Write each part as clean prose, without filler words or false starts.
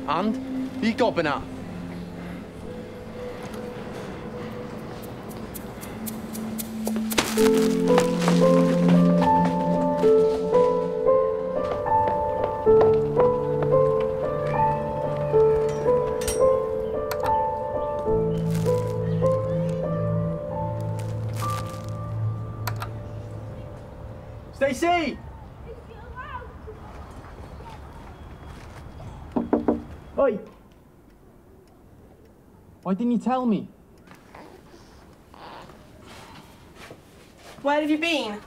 And? Who you gobbing at? Stacey! Oi! Why didn't you tell me? Where have you been?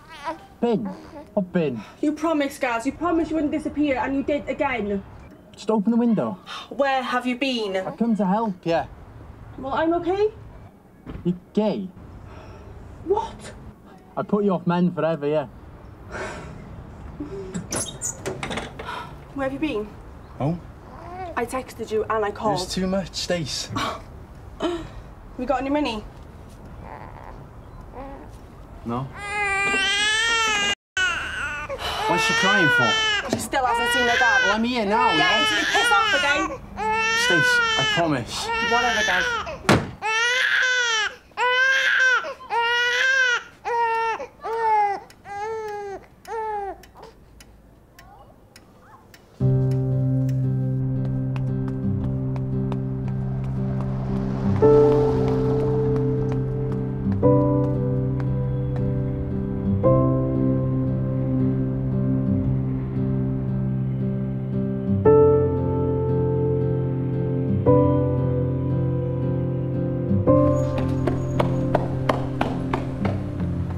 Been? What been? You promised, Gaz. You promised you wouldn't disappear, and you did again. Just open the window. Where have you been? I come to help, yeah. Well, I'm okay. You're gay? What? I put you off men forever, yeah. Where have you been? Oh? I texted you and I called. There's too much, Stace. We got any money? No. What's she crying for? She still hasn't seen her dad. Well, I'm here now, yeah? yeah? Until you piss off again. Stace, I promise. Whatever, Gaz.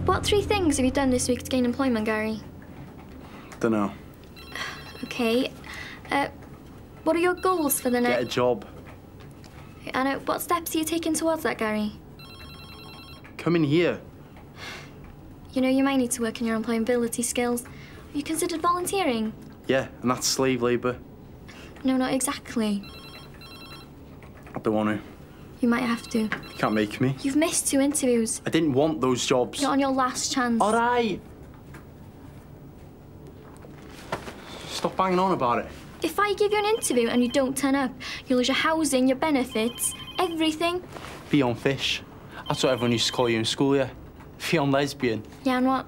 What 3 things have you done this week to gain employment, Gary? Dunno. Okay. What are your goals for the next... Get a job. And what steps are you taking towards that, Gary? Come in here. You know, you might need to work on your employability skills. Have you considered volunteering? Yeah, and that's slave labour. No, not exactly. I don't want to. You might have to. You can't make me. You've missed 2 interviews. I didn't want those jobs. You're on your last chance. All right. Stop banging on about it. If I give you an interview and you don't turn up, you'll lose your housing, your benefits, everything. Be on fish. That's what everyone used to call you in school, yeah? Be on lesbian. Yeah, and what?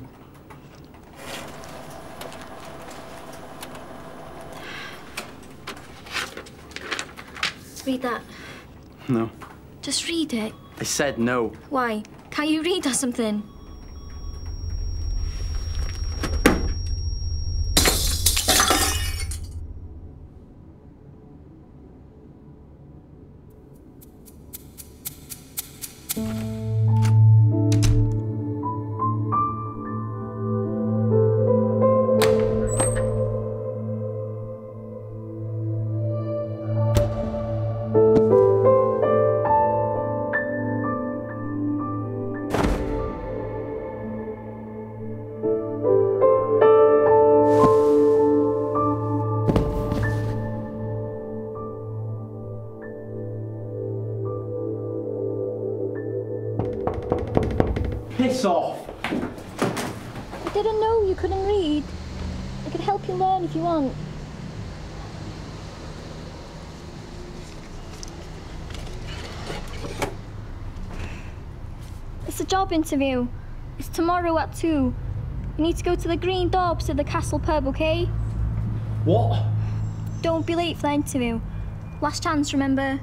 Read that. No. Just read it. I said no. Why? Can't you read or something? Piss off! I didn't know you couldn't read. I could help you learn if you want. It's a job interview. It's tomorrow at 2. You need to go to the Green Door opposite the Castle pub, okay? What? Don't be late for the interview. Last chance, remember?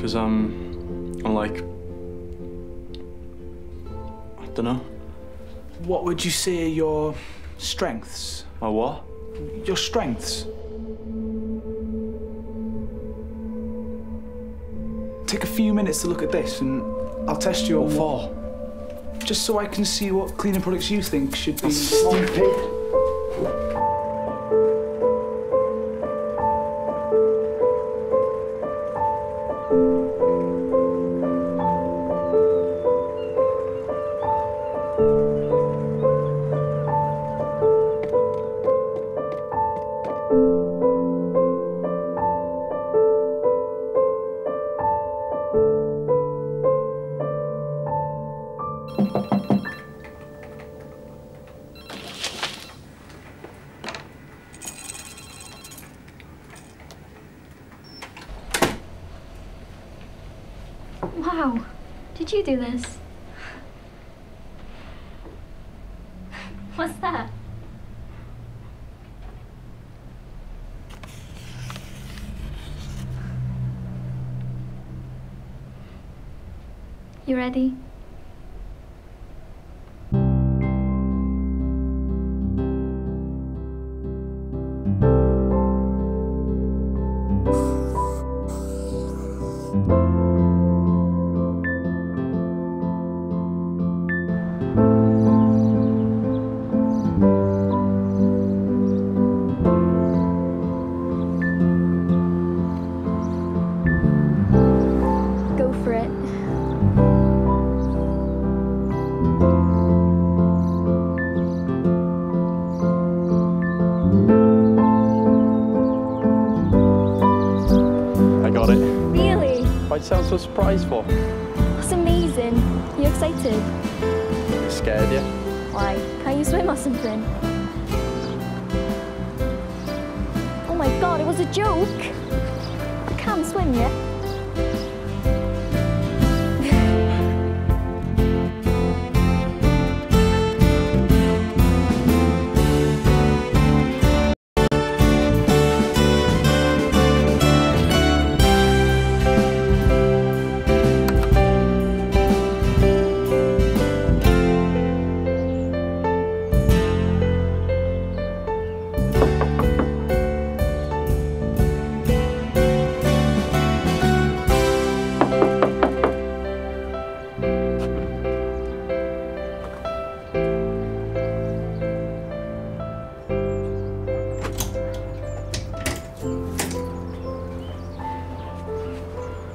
Because I'm like, I don't know. What would you say are your strengths? My what? Your strengths. Take a few minutes to look at this and I'll test you on What for? just so I can see what cleaning products you think should be... Stupid. Wow, did you do this? What's that? You ready? Go for it. I got it. Really? Why'd you sound so surprised for? That's amazing. You excited? Scared you? Why? Can't you swim or something? Oh my god, it was a joke! I can't swim yet.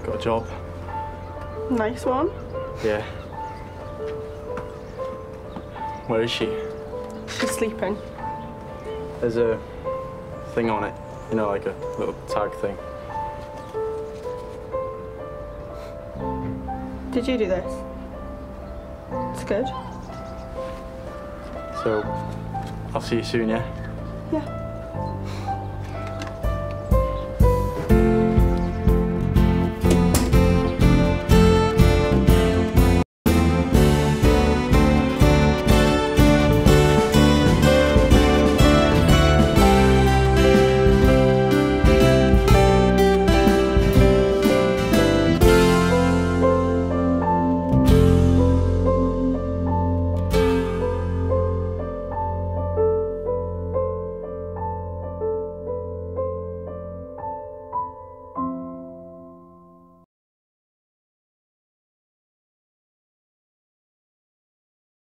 Got a job. Nice one. Yeah. Where is she? She's sleeping. There's a thing on it. You know, like a little tag thing. Did you do this? It's good. So, I'll see you soon, yeah? Yeah.